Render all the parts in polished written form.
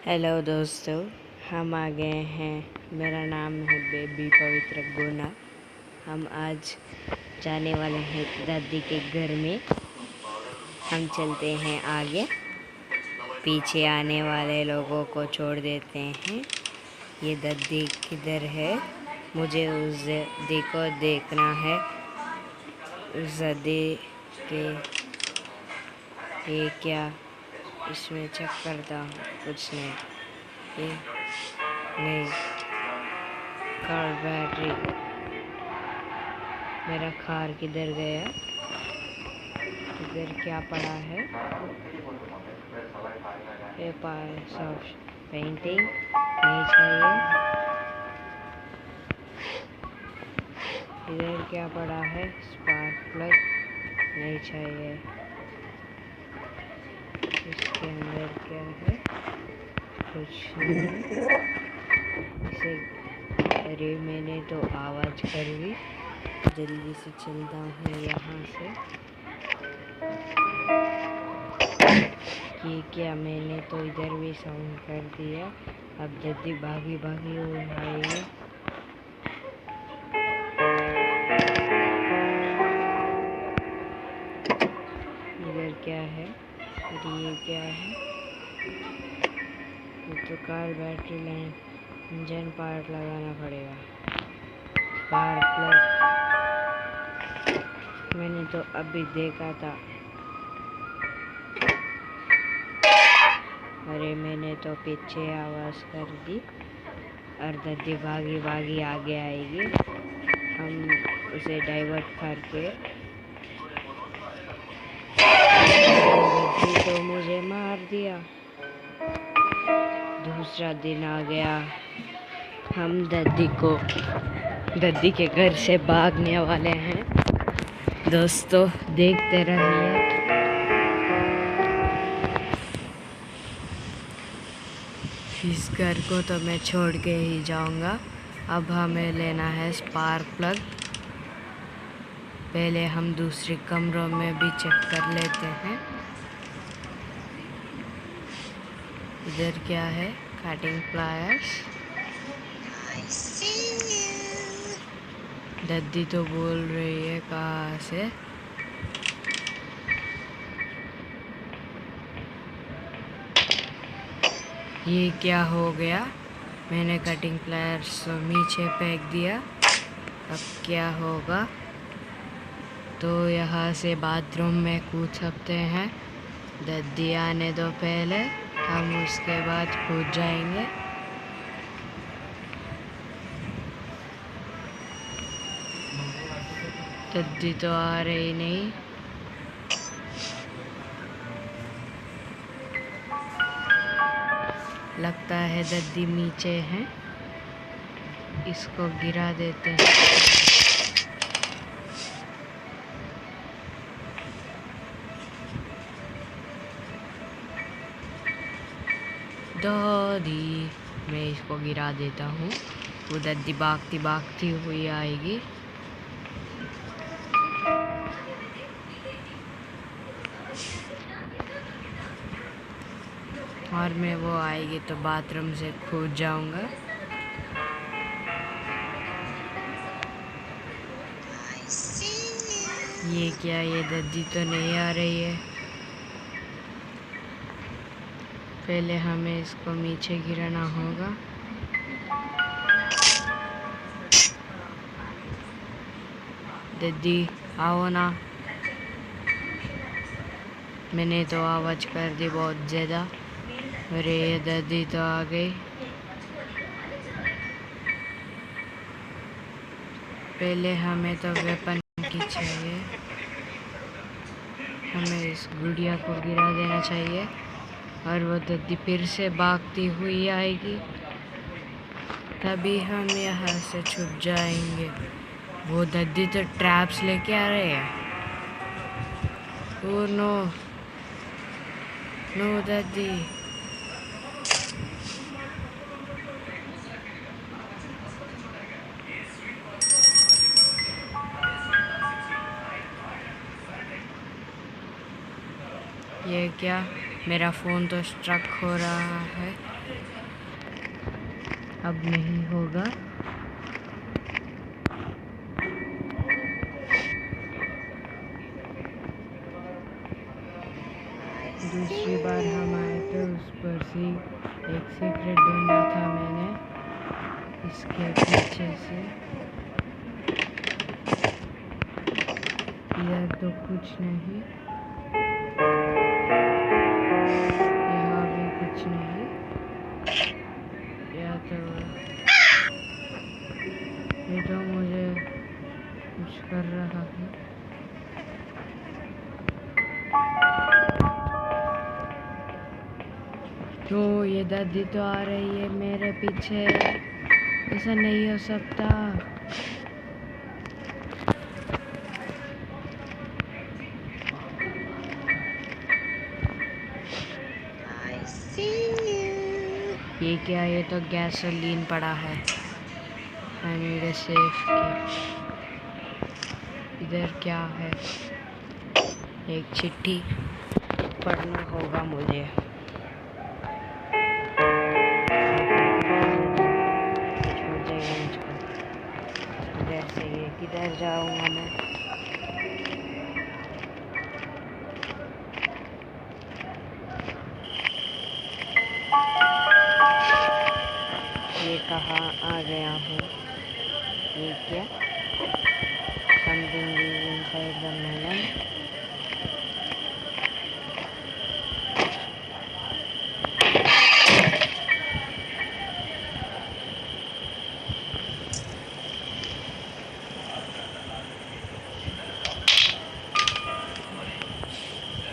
Hello दोस्तों, हम आ गए हैं। मेरा नाम है बेबी पवित्र गुना। हम आज जाने वाले हैं दादी के घर में। हम चलते हैं आगे, पीछे आने वाले लोगों को छोड़ देते हैं। ये दादी किधर है? मुझे उस दादी को देखना है। उस दादी के ये क्या, इसमें चेक करता हूँ, कुछ नहीं। ये नहीं, कार बैटरी। मेरा कार किधर गया? इधर क्या पड़ा है? ये पास ऑफ पेंटिंग नहीं चाहिए। इधर क्या पड़ा है? स्पार्क प्लग नहीं चाहिए। इसके अंदर क्या है? कुछ नहीं। इसे अरे मैंने तो आवाज़ कर दी। जल्दी से चलता हूँ यहाँ से। ये क्या, मैंने तो इधर भी साउंड कर दिया। अब जल्दी भागी भागी हो जाएगी। इधर क्या है? ये क्या है? तो car battery line, engine part लगाना पड़ेगा। स्पार्क प्लग मैंने तो अभी देखा था। अरे मैंने तो पीछे आवाज़ कर दी और दादी भागी भागी आगे आएगी। हम उसे डाइवर्ट करके, दादी तो मुझे मार दिया। दूसरा दिन आ गया। हम दादी के घर से भागने वाले हैं। दोस्तों देखते रहिए। इस घर को तो मैं छोड़ के ही जाऊंगा। अब हमें लेना है स्पार्क प्लग। पहले हम दूसरे कमरों में भी चेक कर लेते हैं। इधर क्या है? Cutting pliers. दादी तो बोल रही है कहाँ से? ये क्या हो गया? मैंने कटिंग प्लायर्स नीचे फेंक दिया। अब क्या होगा? तो यहाँ से बाथरूम में कूद सकते हैं। दादी आने दो पहले, हम उसके बाद कूद जाएंगे। दादी तो आ रही नहीं। लगता है दादी नीचे है। इसको गिरा देते हैं। दादी, मैं इसको गिरा देता हूँ। वो दादी भागती भागती हुई आएगी। और मैं वो आएगी तो बाथरूम से कूद जाऊंगा। ये क्या, ये दादी तो नहीं आ रही है। पहले हमें इसको नीचे गिराना होगा। दादी आओ ना। मैंने तो आवाज़ कर दी बहुत ज़्यादा। अरे ये दादी तो आ गई। पहले हमें तो वेपन की चाहिए। हमें इस गुड़िया को गिरा देना चाहिए और वो दादी फिर से भागती हुई आएगी। तभी हम यहाँ से छुप जाएंगे। वो दादी तो ट्रैप्स लेके आ रहे हैं। ओह नो, नो दादी। ये क्या, मेरा फ़ोन तो स्ट्रक हो रहा है। अब नहीं होगा। दूसरी बार हम आए थे उस पर से एक सीक्रेट ढूंढा था मैंने इसके पीछे से। इधर तो कुछ नहीं, यहाँ भी कुछ नहीं। या तो ये तो मुझे कुछ कर रहा है। तो ये दादी तो आ रही है मेरे पीछे, ऐसा नहीं हो सकता। ये क्या, ये तो गैसोलीन पड़ा है। I need a safe key। इधर क्या है? एक चिट्ठी पढ़ना होगा मुझे। छोड़ जाएगा मुझको। इधर से ये किधर जाऊँगा मैं? ये कहाँ आ गया हूँ? ये क्या? Something is inside the melon।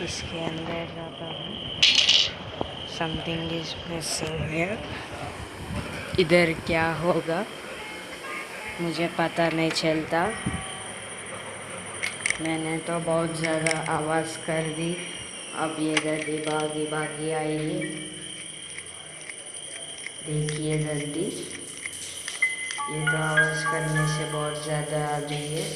इसके अंदर जाता हूँ। Something is missing here। इधर क्या होगा मुझे पता नहीं चलता। मैंने तो बहुत ज़्यादा आवाज़ कर दी। अब ये दादी भागी भागी आई है। देखिए दादी, ये तो आवाज़ करने से बहुत ज़्यादा आ गई है।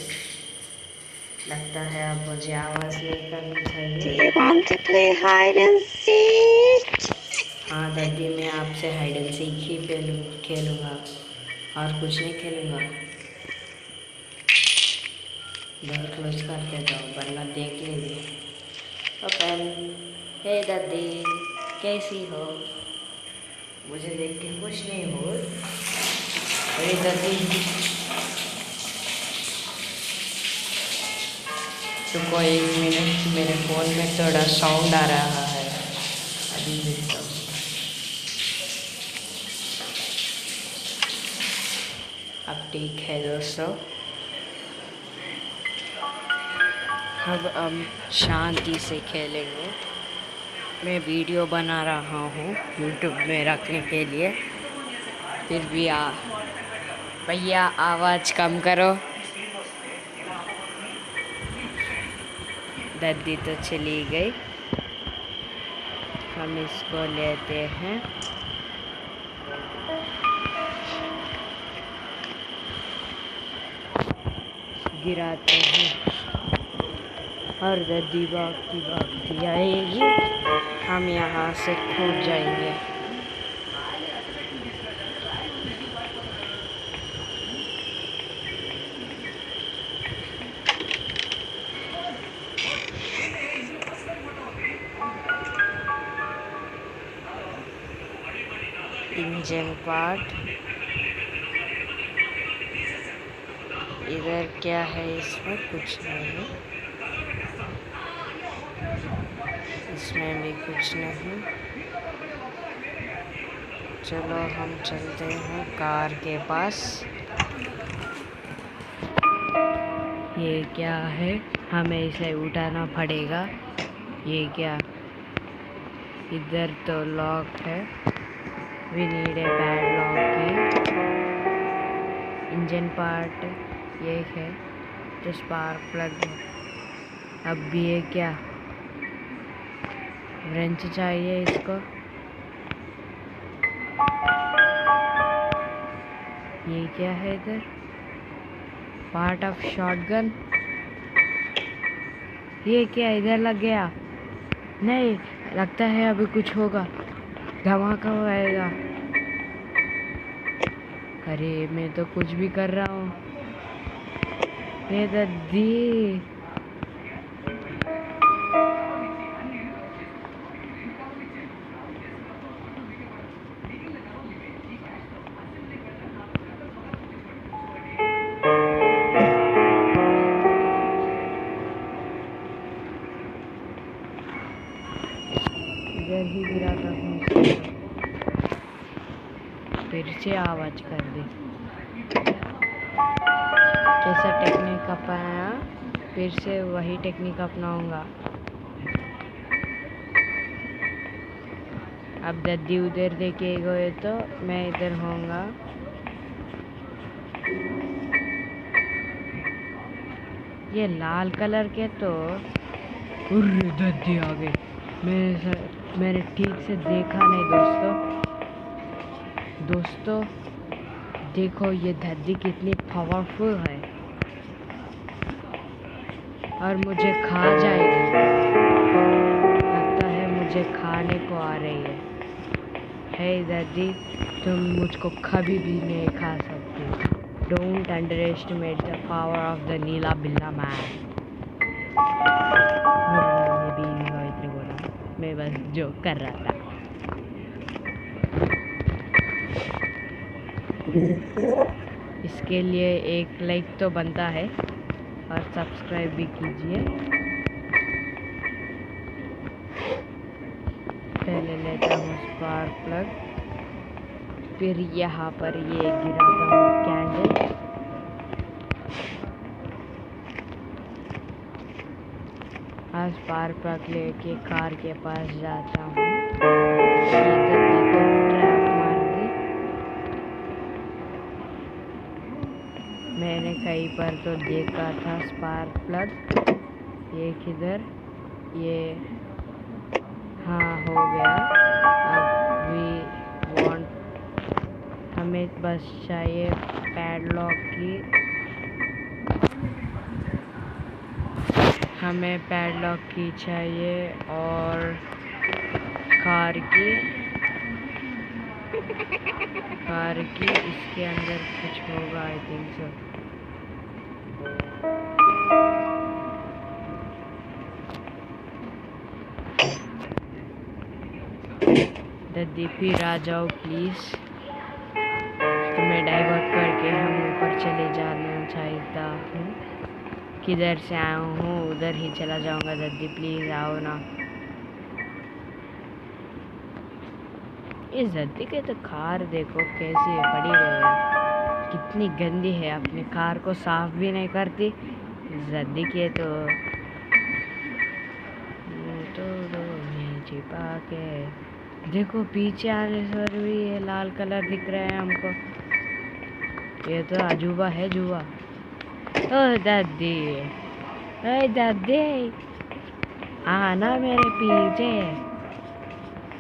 लगता है अब मुझे आवाज़ नहीं करनी चाहिए। Do you want to play hide and seek? हाँ दादी, मैं आपसे हाइड एंड सीक ही खेलूँगा और कुछ नहीं खेलूँगा। डोर क्लोज कर देता हूँ वरना देख लीजिए। ओपन। हे दादी, कैसी हो? मुझे देख के खुश नहीं हो? अरे दादी, रुको 1 मिनट, मेरे फ़ोन में थोड़ा साउंड आ रहा है। अभी देखता हूँ। अब ठीक है दोस्तों। अब हम शांति से खेलेंगे। मैं वीडियो बना रहा हूँ यूट्यूब में रखने के लिए। फिर भी भैया आवाज़ कम करो। दादी तो चली गई। हम इसको लेते हैं। गिराते हैं और दादी भागती भागती आएगी। हम यहाँ से कूद जाएंगे। Engine part. इधर क्या है? इसमें कुछ नहीं है। इसमें भी कुछ नहीं। चलो हम चलते हैं कार के पास। ये क्या है? हमें इसे उठाना पड़ेगा। ये क्या? इधर तो लॉक है। वी नीड ए पैडलॉक की। इंजन पार्ट ये है जो स्पार्क प्लग है। अब भी ये क्या? रेंच चाहिए इसको। ये क्या है इधर? Part of shotgun. ये क्या इधर लग गया? नहीं, लगता है अभी कुछ होगा, धमाका होएगा। अरे मैं तो कुछ भी कर रहा हूँ। हे दादी, इधर ही गिरा था उसको, फिर से आवाज कर दी। कैसा टेक्निक अपनाया, फिर से वही टेक्निक अपनाऊंगा। अब दादी उधर देखे गए तो मैं इधर होऊंगा। ये लाल कलर के तो उर्र दादी आ गई। मैंने ठीक से देखा नहीं दोस्तों देखो ये दादी कितनी पावरफुल है और मुझे खा जाएगी। लगता है मुझे खाने को आ रही है। हे दादी, तुम मुझको कभी भी नहीं खा सकती। Don't underestimate the power of the नीला बिल्ला मैन। मेरा नाम है बीवी गायत्री गोना। मैं बस जोक कर रहा था। इसके लिए एक लाइक तो बनता है और सब्सक्राइब भी कीजिए। पहले लेता हूँ स्पार्क प्लग, फिर यहाँ पर ये गिराता हूँ कैंडल। आज स्पार्क प्लग लेके कार के पास जाता हूँ। ये दादी को ट्रैप मार दी। मैंने कहीं पर तो देखा था स्पार्क प्लग। ये किधर, ये हाँ हो गया। अब वी वांट, हमें बस चाहिए पैडलॉक की। हमें पैडलॉक की चाहिए और कार की इसके अंदर कुछ होगा, आई थिंक सो। दादी फिर आ जाओ प्लीज। तुम्हें डाइवर्ट करके हम ऊपर चले जाना चाहता हूँ। किधर से आया हूँ उधर ही चला जाऊंगा। दादी प्लीज आओ ना। इस दादी के तो कार देखो कैसी पड़ी रही है, कितनी गंदी है। अपनी कार को साफ भी नहीं करती। दादी के तो छिपा के देखो, पीछे आने से भी ये लाल कलर दिख रहा है हमको। ये तो अजूबा है जुआ। ओह दादी, ओए दादी, आना मेरे पीछे।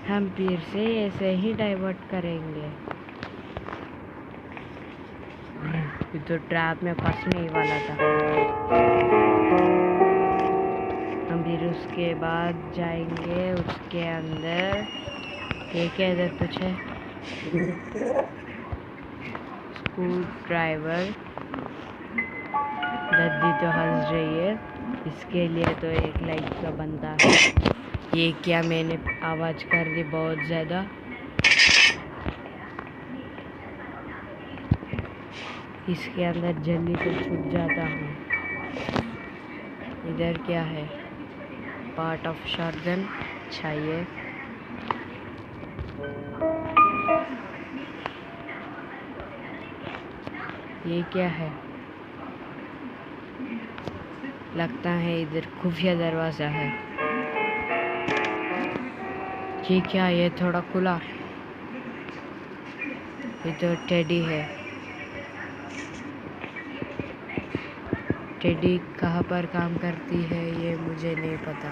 हम फिर से ऐसे ही डाइवर्ट करेंगे। ये तो ट्रैप में फंसने ही वाला था। हम फिर उसके बाद जाएंगे उसके अंदर। ये क्या इधर कुछ है, स्क्रू ड्राइवर। दादी तो हंस रही है। इसके लिए तो एक लाइक का बनता है। ये क्या मैंने आवाज़ कर दी बहुत ज़्यादा। इसके अंदर जल्दी से छूट जाता हूँ। इधर क्या है, पार्ट ऑफ शॉटगन चाहिए। ये क्या है, लगता है इधर खुफिया दरवाज़ा है। ये क्या, ये थोड़ा खुला। ये तो टेडी है। टेडी कहाँ पर काम करती है ये मुझे नहीं पता।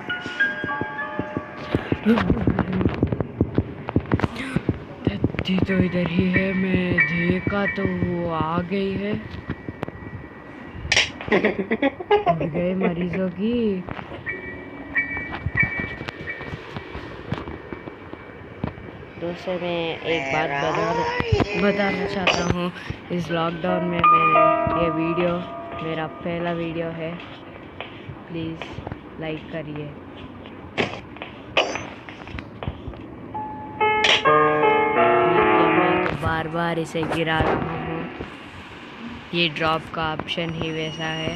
दादी तो इधर ही है। मैं देखा तो वो आ गई है। उड़ गए मरीजों की। दोस्तों मैं एक बात बताना चाहता हूँ। इस लॉकडाउन में मैंने ये वीडियो मेरा पहला वीडियो है, प्लीज़ लाइक करिए। मैं तो बार बार इसे गिरा रहा हूँ, ये ड्रॉप का ऑप्शन ही वैसा है।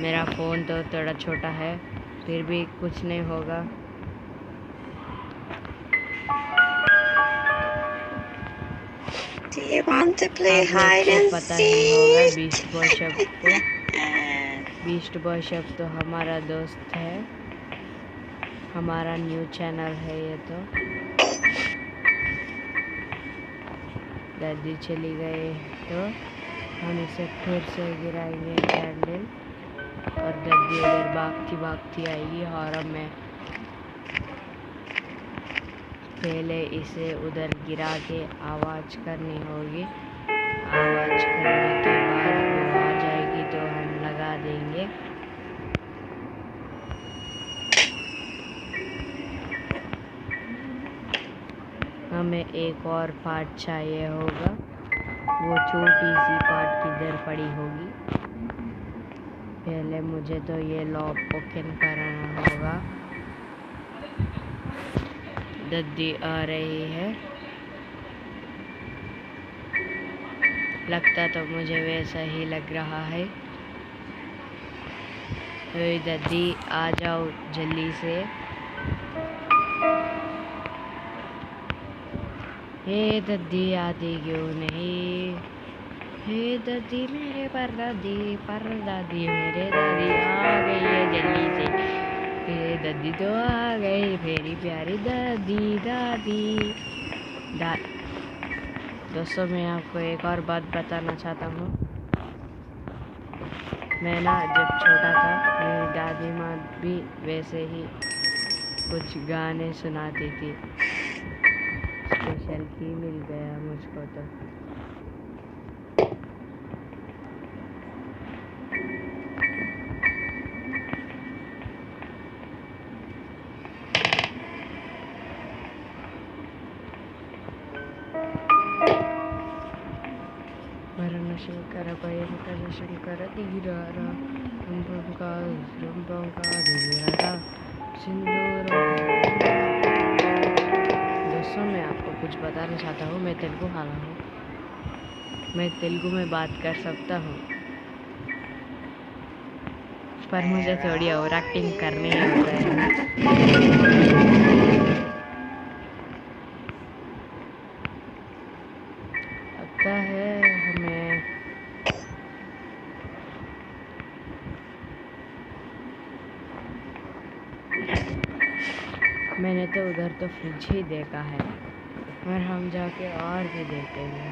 मेरा फ़ोन तो थोड़ा छोटा है, फिर भी कुछ नहीं होगा। Do you want to play आप लोग hide को and पता ही होगा seek? बीस्ट बॉय शब तो हमारा दोस्त है, हमारा न्यू चैनल है ये। तो दादी चली गई तो हम इसे फिर से गिराएंगे कैंडल, और दादी उधर भागती आएगी, और अब मैं पहले इसे उधर गिरा के आवाज़ करनी होगी। आवाज़ करने के बाद वो आ जाएगी तो हम लगा देंगे। हमें एक और पार्ट चाहिए होगा, वो छोटी सी पार्ट किधर पड़ी होगी। पहले मुझे तो ये लॉक ओपन करना होगा। दादी आ रही है, लगता तो मुझे वैसा ही लग रहा है। दादी आ जाओ जल्दी से। हे दादी आती क्यों नहीं? हे दादी मेरे परदादी मेरे दादी आ गई है जल्दी से। हे दादी तो आ गई, मेरी प्यारी दादी। दोस्तों मैं आपको एक और बात बताना चाहता हूँ। मैं ना जब छोटा था, मेरी दादी माँ भी वैसे ही कुछ गाने सुनाती थी। स्पेशल की मिल गया मुझको तो। वरण शंकर भयंकर शंकर धीरारा रुंपंका धीरारा सिंदूर। दोस्तों मैं आपको कुछ बताना चाहता हूँ। मैं तेलुगु वाला हूँ, मैं तेलुगु में बात कर सकता हूँ, पर मुझे थोड़ी ओवर एक्टिंग करनी होता है। लगता है हमें मैंने तो उधर तो फ्रिज ही देखा है, और हम जाके और भी देखेंगे।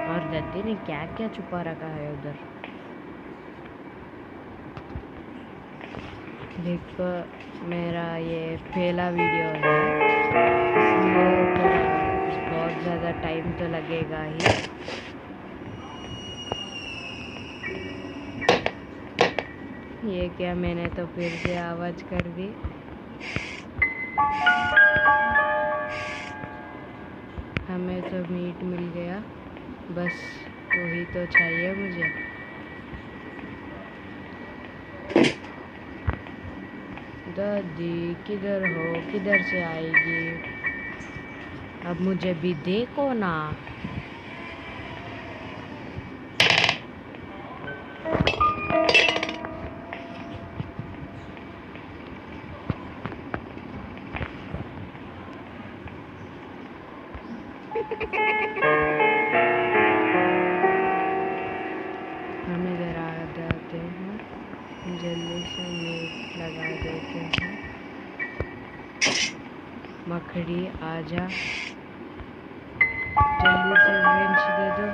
और दादी ने क्या क्या छुपा रखा है उधर। देखो मेरा ये पहला वीडियो है, इसलिए तो बहुत ज़्यादा टाइम तो लगेगा ही। ये क्या, मैंने तो फिर से आवाज़ कर दी। हमें तो मीट मिल गया, बस वही तो चाहिए मुझे। दादी किधर हो, किधर से आएगी? अब मुझे भी देखो ना। हम इधर आ जाते हैं, जल्दी से मीट लगा देते हैं। मकड़ी आजा, जल्दी से बेंच दे दो।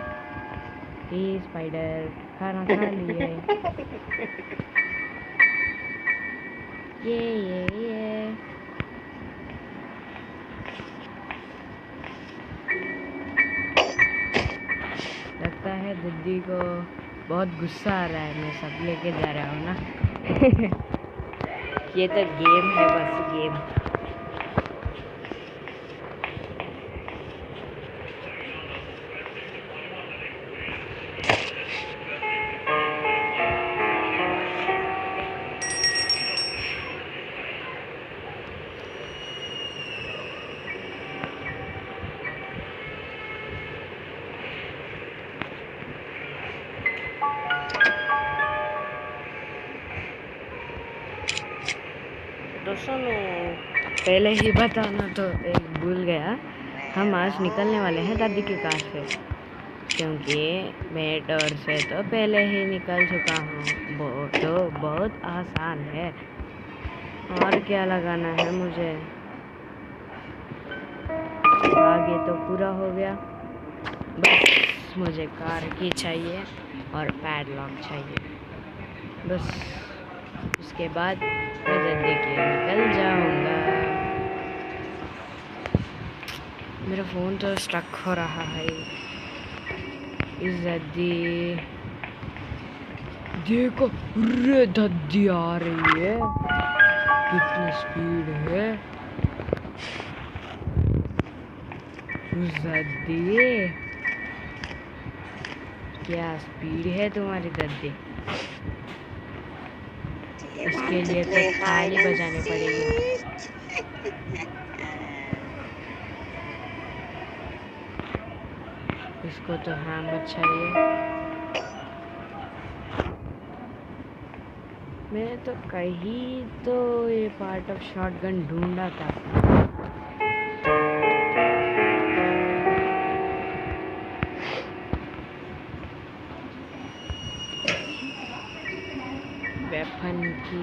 ये स्पाइडर खाना खा लिए। ये लगता है दीदी को बहुत गुस्सा आ रहा है, मैं सब लेके जा रहा हूँ ना। ये तो गेम है, बस गेम। दोस्तों पहले ही बताना तो एक भूल गया, हम आज निकलने वाले हैं दादी की कार से, क्योंकि मैं डर से तो पहले ही निकल चुका हूँ। वो तो बहुत आसान है, और क्या लगाना है मुझे। आगे तो पूरा हो गया, बस मुझे कार की चाहिए और पैडलॉक चाहिए, बस उसके बाद मैं जल्दी के निकल जाऊंगा। मेरा फ़ोन तो स्टक हो रहा है। इस दद्दी देखो, रे दद्दी आ रही है, कितनी स्पीड है उस दद्दी, क्या स्पीड है तुम्हारी दद्दी। इसके लिए तो ताली बजानी पड़ेगी। इसको तो हैमर चाहिए। मैंने तो कहीं तो ये पार्ट ऑफ शॉटगन ढूंढा था। वेपन की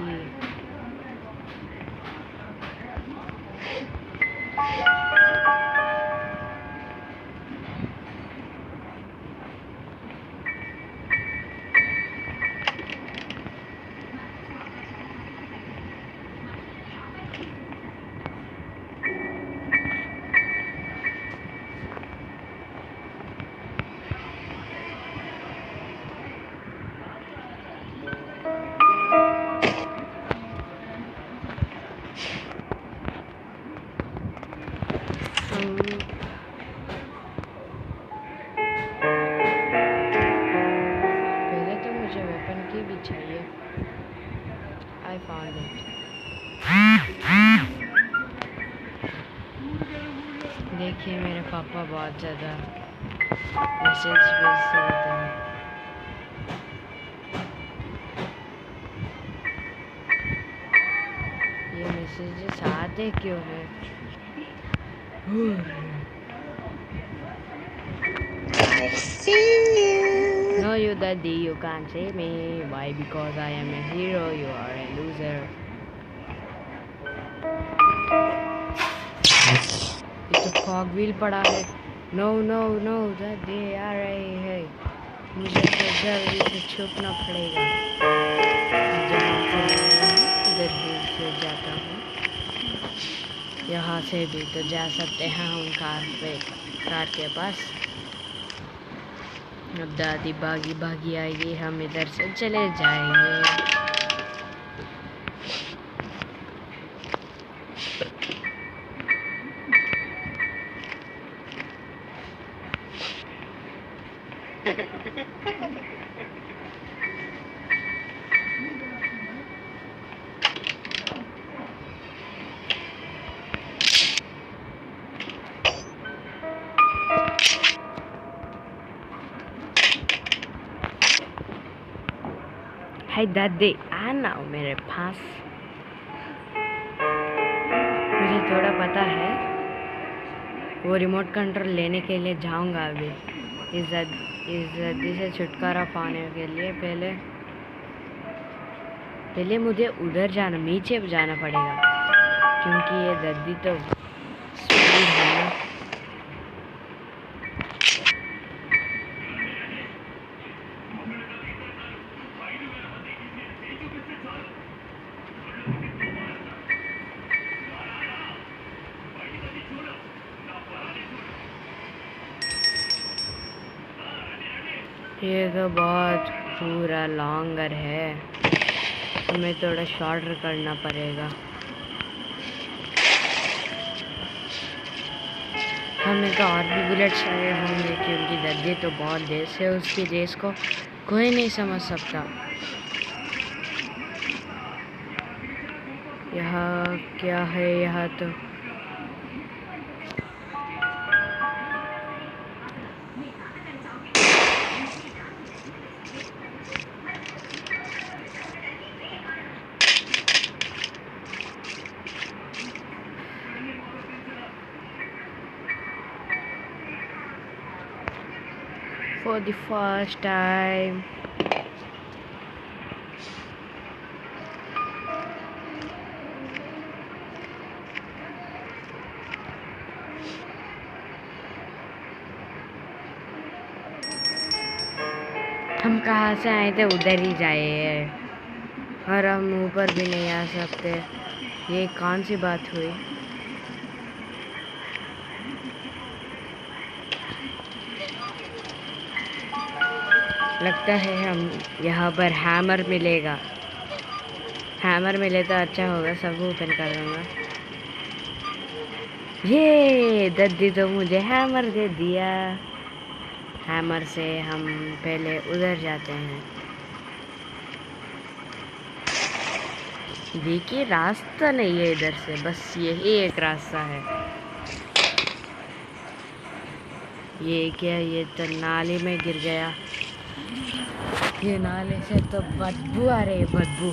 पहले तो मुझे वेपन की भी चाहिए। I found it. देखिए मेरे पापा बहुत ज़्यादा मैसेज भेजते रहते हैं। ये मैसेजेस आते क्यों है? I see you. No, you daddy, you can't see me. Why? Because I am a hero. You are a loser. ये तो फॉग व्हील पड़ा है। नो नो नो, दादी आ रही है, मुझे तो जल्दी से छुपना पड़ेगा। जहाँ से उधर ही से जाता हूँ, यहाँ से भी तो जा सकते हैं हम कार के पास। अब दादी भागी भागी आएगी, हम इधर से चले जाएंगे। हाय दादी, आना मेरे पास। मुझे थोड़ा पता है, वो रिमोट कंट्रोल लेने के लिए जाऊंगा अभी। इस दद्दी से छुटकारा पाने के लिए पहले मुझे उधर जाना, नीचे जाना पड़ेगा, क्योंकि ये दद्दी तो स्पीड है ना। ये तो बहुत पूरा लॉन्गर है। हमें थोड़ा शॉर्ट करना पड़ेगा। हमें तो और भी बुलेट चाहिए होंगे क्योंकि दद्दी तो बहुत देर से उसकी रेस को कोई नहीं समझ सकता। यहाँ क्या है? यहाँ तो for the first time हम कहाँ से आए थे उधर ही जाए और हम ऊपर भी नहीं आ सकते। ये कौन सी बात हुई? लगता है हम यहाँ पर हैमर मिलेगा। हैमर मिले तो अच्छा होगा, सब ओपन कर दूँगा। ये दद्दी तो मुझे हैमर दे दिया। हैमर से हम पहले उधर जाते हैं। देखिए रास्ता नहीं है इधर से, बस यही एक रास्ता है। ये क्या? ये तो नाले में गिर गया। ये नाले से तो बदबू आ रही है, बदबू।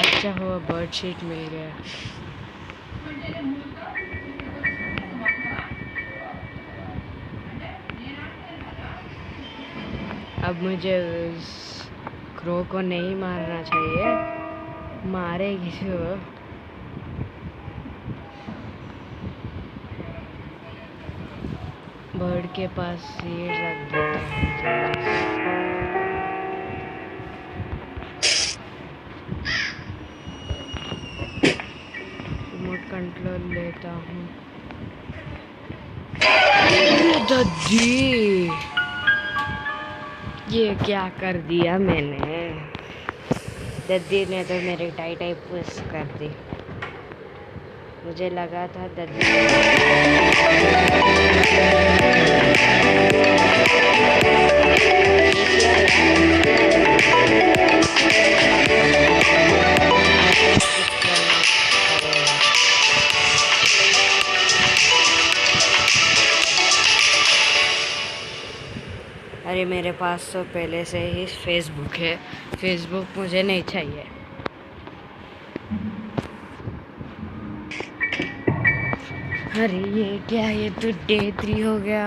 अच्छा हुआ बर्ड शीट मिल गया। अब मुझे उस क्रो को नहीं मारना चाहिए, मारेगी वो। बर्ड के पास सीड रख देता हूँ। रिमोट कंट्रोल लेता हूँ। दद्दी, ये क्या कर दिया मैंने? दद्दी ने तो मेरी टाई पुश कर दी। मुझे लगा था दद्दी अरे मेरे पास तो पहले से ही फेसबुक है। फेसबुक मुझे नहीं चाहिए। अरे ये क्या? ये तो डे 3 हो गया।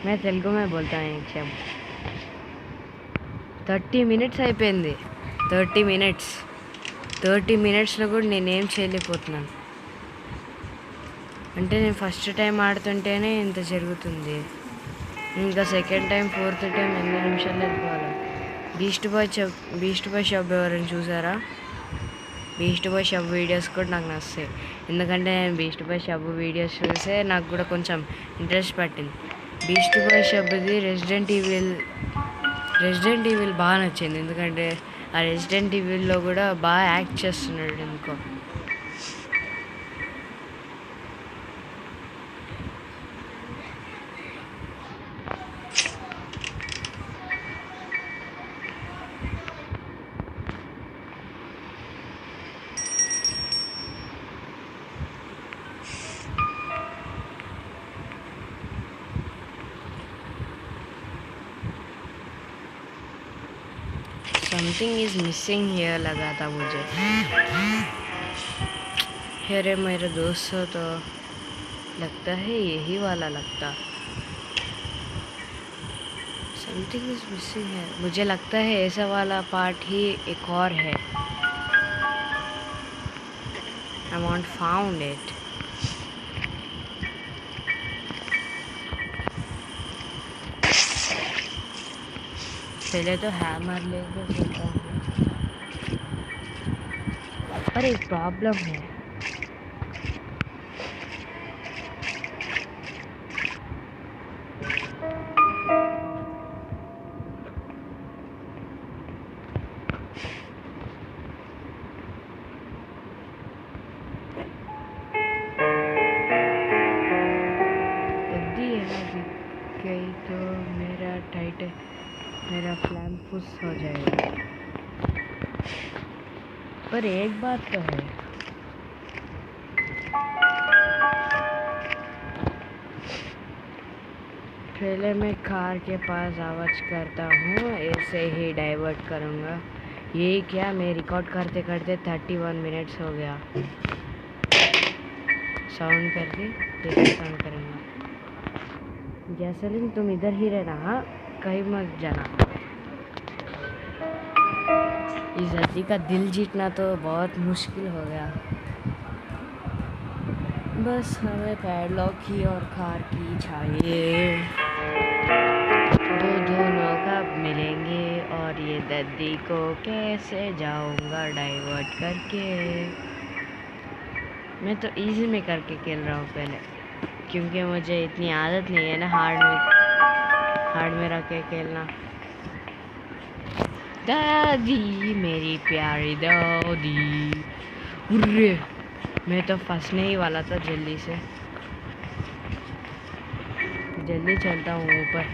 मैं తెలుగు में बोलता हूँ एक शब्द। 30 minutes అయిపోయింది। 30 minutesలో కూడా నేనేం చేయలేకపోతున్నాను. అంటే నేను ఫస్ట్ టైం ఆడుతుంటేనే ఇంత జరుగుతుంది. ఇంకా సెకండ్ టైం, ఫోర్త్ టైం ఎన్ని నిమిషాలు వెళ్ళిపోవాలి? బీస్ట్ బాయ్ షబ్ ఎవరైనా చూసారా? బీస్ట్ బాయ్ షబ్ వీడియోస్ కూడా నాకు నచ్చాయి. ఎందుకంటే నేను బీస్ట్ బాయ్ షబ్ వీడియోస్ చూసే నాకు కూడా కొంచెం ఇంట్రెస్ట్ పట్టింది. బీస్ట్ బాయ్ షబ్ది రెసిడెంట్ ఈవిల్ బాగా నచ్చింది. ఎందుకంటే ఆ రెసిడెంట్ ఈవిల్లో కూడా బాగా యాక్ట్ చేస్తున్నాడు ఎందుకో. समथिंग इज मिसिंग हियर लगा था मुझे। अरे मेरे दोस्तों तो लगता है यही वाला लगता। समथिंग इज मिसिंग है। मुझे लगता है ऐसा वाला पार्ट ही एक और है। I want found it. पहले तो हैमर लेके चलता हूँ। पर एक प्रॉब्लम है। गई तो मेरा प्लान फुस हो जाएगा। पर एक बात तो है, पहले मैं कार के पास आवाज़ करता हूँ, ऐसे ही डाइवर्ट करूँगा। ये क्या, मैं रिकॉर्ड करते करते 31 मिनट्स हो गया। साउंड करके फिर साउंड करूँगा। गैसोलीन तुम इधर ही रहना, हाँ, कहीं मत जाना। इस आदमी का दिल जीतना तो बहुत मुश्किल हो गया। बस हमें पैडलॉक की और कार की चाहिए। वो दोनों कब मिलेंगे और ये दद्दी को कैसे जाऊंगा डाइवर्ट करके। मैं तो इजी में करके खेल रहा हूँ पहले, क्योंकि मुझे इतनी आदत नहीं है ना हार्ड में रख के खेलना। दादी मेरी प्यारी दादी, उर्रे मैं तो फंसने ही वाला था। जल्दी चलता हूँ ऊपर।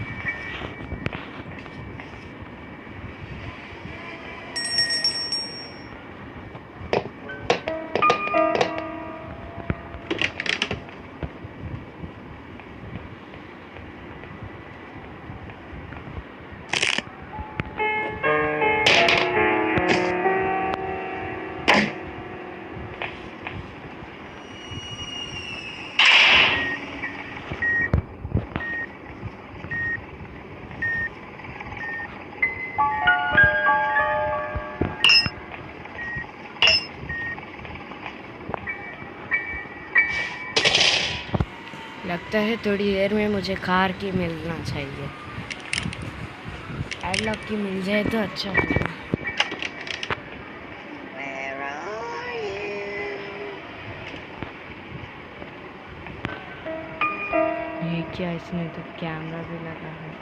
लगता है थोड़ी देर में मुझे कार की मिलना चाहिए। पैडलॉक की मिल जाए तो अच्छा होगा। ये क्या, इसमें तो कैमरा भी लगा है।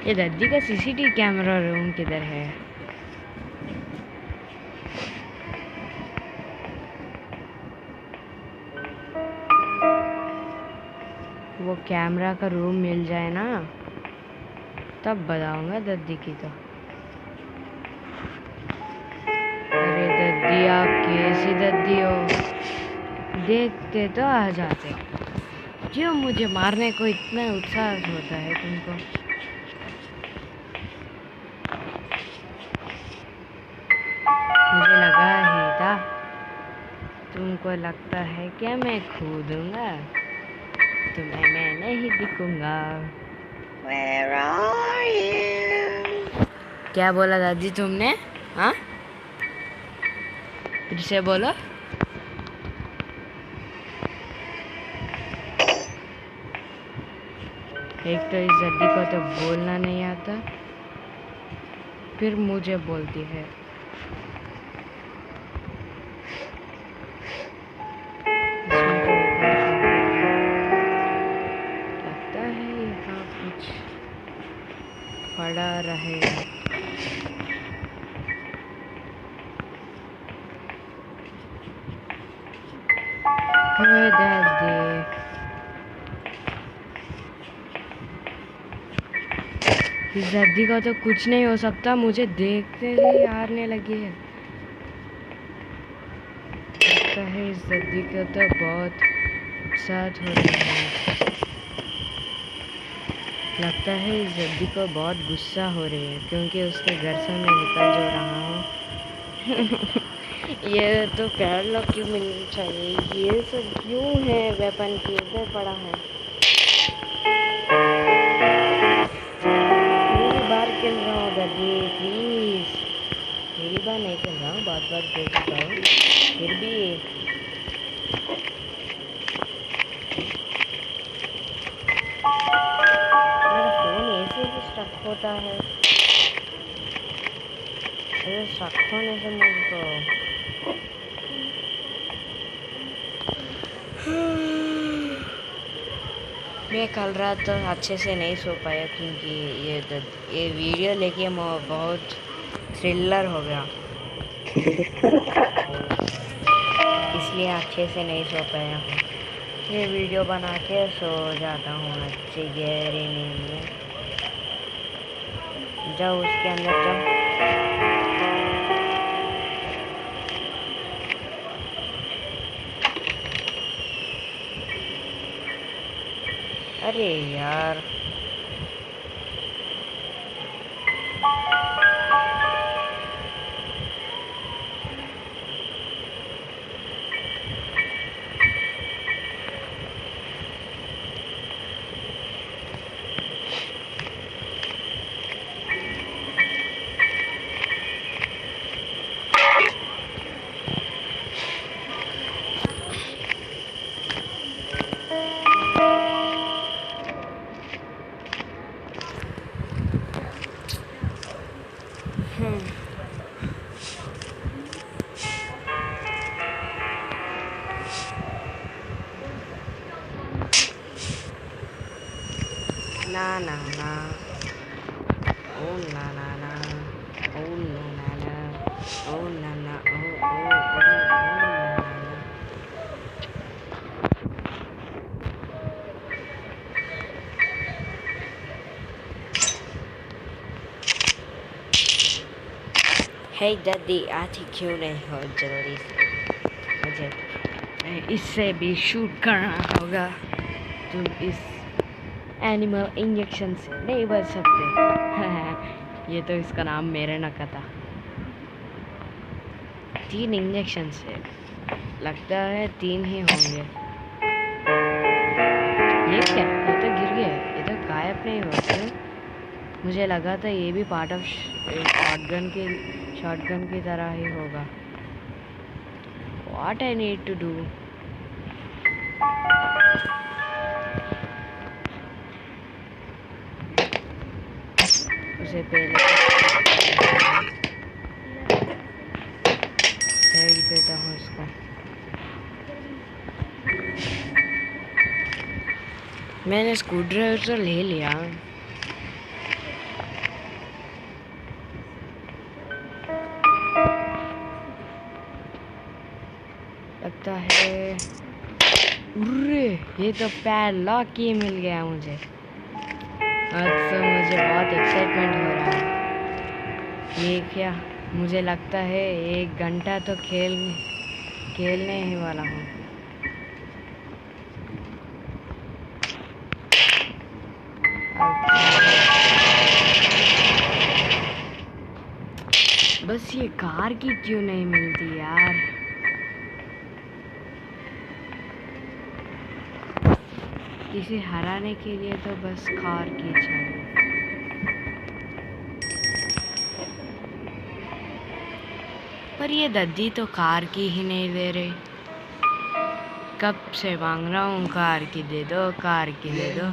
ये दद्दी का सीसीटीवी कैमरा रूम किधर है? वो कैमरा का रूम मिल जाए ना, तब बताऊंगा दद्दी की तो। अरे दद्दी, आप कैसी दद्दी हो? देखते तो आ जाते, क्यों मुझे मारने को इतना उत्साह होता है तुमको? मुझे लगा ही था तुमको लगता है क्या मैं कूदूंगा, तुम्हें मैं नहीं दिखूंगा। Where are you? क्या बोला दादी तुमने? हाँ, फिर से बोलो। एक तो इस दादी को तो बोलना नहीं आता, फिर मुझे बोलती है। लगता है यहाँ कुछ पड़ा रहेगा। दादी इस दद्दी का तो कुछ नहीं हो सकता, मुझे देखते ही हारने लगी है। लगता है इस दद्दी का तो बहुत साथ हो रहा है। लगता है इस दद्दी को बहुत गुस्सा हो रही है, क्योंकि उसके घर से मैं निकल जो रहा हूँ। ये तो पैडलॉक क्यों मिलनी चाहिए? ये सब क्यों है? वेपन की इधर पड़ा है। मेरी बार खेल रहा हूँ दद्दी, प्लीज। मेरी बार नहीं खेल रहा हूँ, बहुत बार खेल चुका हूँ, फिर भी मेरा फ़ोन ऐसे ही स्टक होता है। ऐसे स्टक होने से मुझको मैं कल रात तो अच्छे से नहीं सो पाया, क्योंकि ये वीडियो लेके मैं बहुत थ्रिलर हो गया, इसलिए अच्छे से नहीं सो पाया हूँ। ये वीडियो बना के सो जाता हूँ अच्छी गहरी नींद में। जाओ उसके अंदर जाओ। अरे यार, ना ना ना, ओ ना ना ना, ओ ना ना ना, ओ ना ना, ओ ना ना। हे दद्दी, आती क्यों नहीं हो जल्दी से? मुझे इससे भी शूट करना होगा। तुम इस एनिमल इंजेक्शन से नहीं बच सकते। ये तो इसका नाम मेरे नका था। 3 इंजेक्शन से लगता है 3 ही होंगे। ये क्या? ये तो गिर गया, ये तो गायब नहीं हुआ। क्यों? मुझे लगा था ये भी पार्ट ऑफ शॉटगन की तरह ही होगा। What I need to do? उसे पहले फेंक देता हूँ उसको। मैंने स्क्रूड्राइवर तो ले लिया। लगता है उर्रे, ये तो पैडलॉक ही मिल गया मुझे। आज तो मुझे बहुत एक्साइटमेंट हो रहा है। ये क्या? मुझे लगता है 1 घंटा तो खेलने ही वाला हूँ। बस ये कार की क्यों नहीं मिलती यार? इसे हराने के लिए तो बस कार की चाहिए। पर ये दद्दी तो कार की ही नहीं दे रही। कब से मांग रहा हूँ कार की दे दो, कार की दे दो,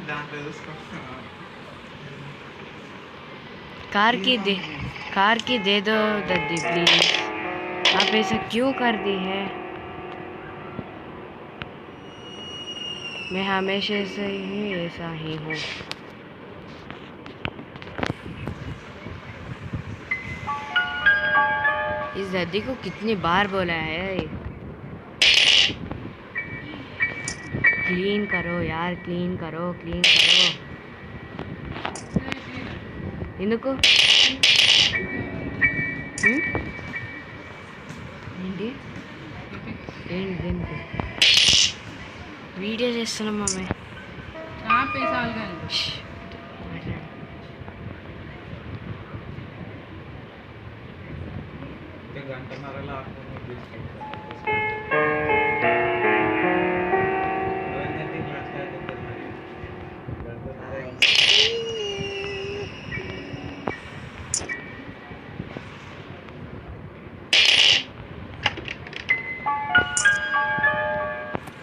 कार की दे दो दद्दी प्लीज। आप ऐसा क्यों कर दी है? मैं हमेशा से ही ऐसा ही हूँ। इस दद्दी को कितनी बार बोला है क्लीन करो यार, क्लीन करो, क्लीन करो। ఎందుకు ఏంటి ఏంటి దేనికి వీడియో చేస్తున్నాం మమ్మీ పేసాలు కానీ మాట్లాడు గంటన్నరలో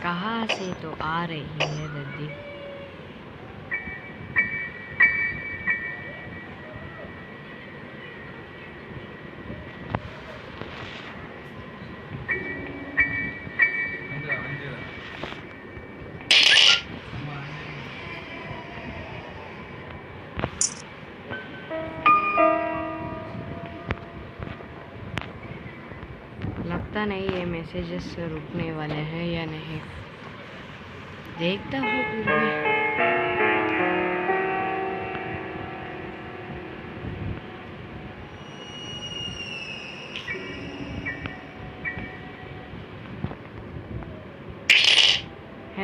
कहाँ से तो आ रही है दद्दी लगता नहीं ये मैसेजेस रुकने वाले हैं या नहीं देखता हूँ फिर भी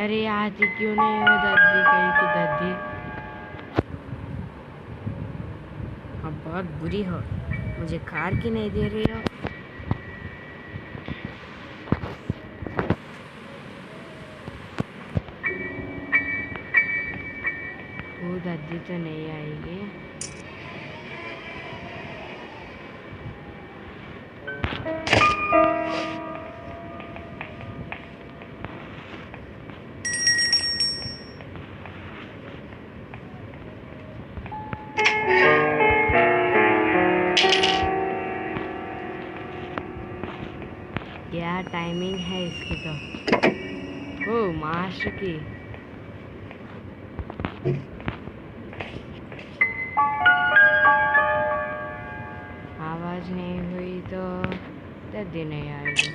अरे आती क्यों नहीं हो दादी कहीं की दादी अब बहुत बुरी हो मुझे कार की नहीं दे रही हो वो दादी तो नहीं आएगी क्या टाइमिंग है इसकी तो ओ मास्टर की आवाज नहीं हुई तो दद्दी नहीं आएगी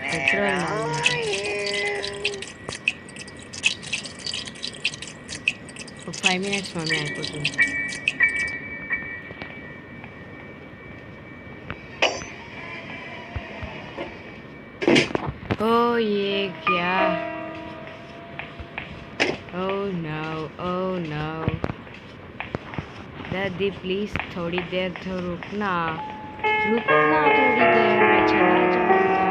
पेट्रोल डालना है। तो 5 minutes मम्मी आएगी ओ ये क्या ओ नो दादी प्लीज थोड़ी देर तो रुकना थोड़ी देर में चला जाऊंगा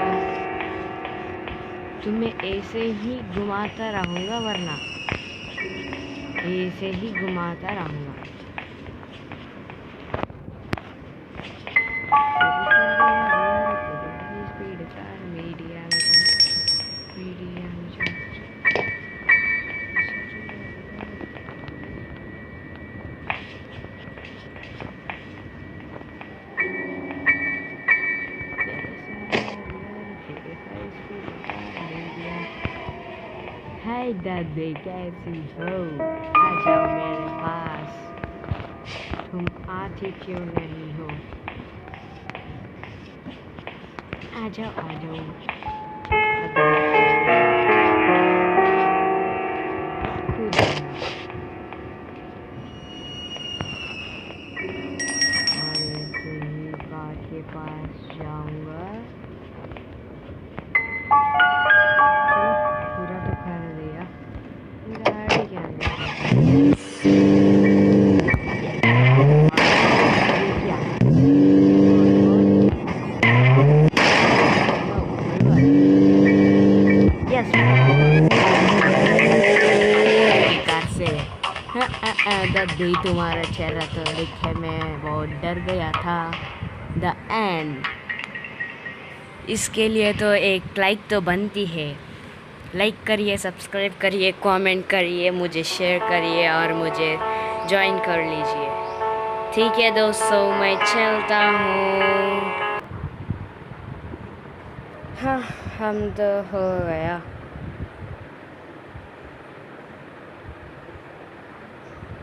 तुम्हें ऐसे ही घुमाता रहूंगा वरना ऐसे ही घुमाता रहूंगा हाय दादी कैसी हो आ जाओ मेरे पास तुम आती क्यों नहीं हो आ जाओ कूद जाना। और ऐसे ही कार के पास जाऊंगा पूरा तो कर दिया गाड़ी के अंदर यस कार से दद्दी तुम्हारा चेहरा तो देखे मैं बहुत डर गया था द एंड इसके लिए तो एक लाइक तो बनती है लाइक करिए सब्सक्राइब करिए कमेंट करिए मुझे शेयर करिए और मुझे ज्वाइन कर लीजिए ठीक है दोस्तों मैं चलता हूँ हाँ हम तो हो गया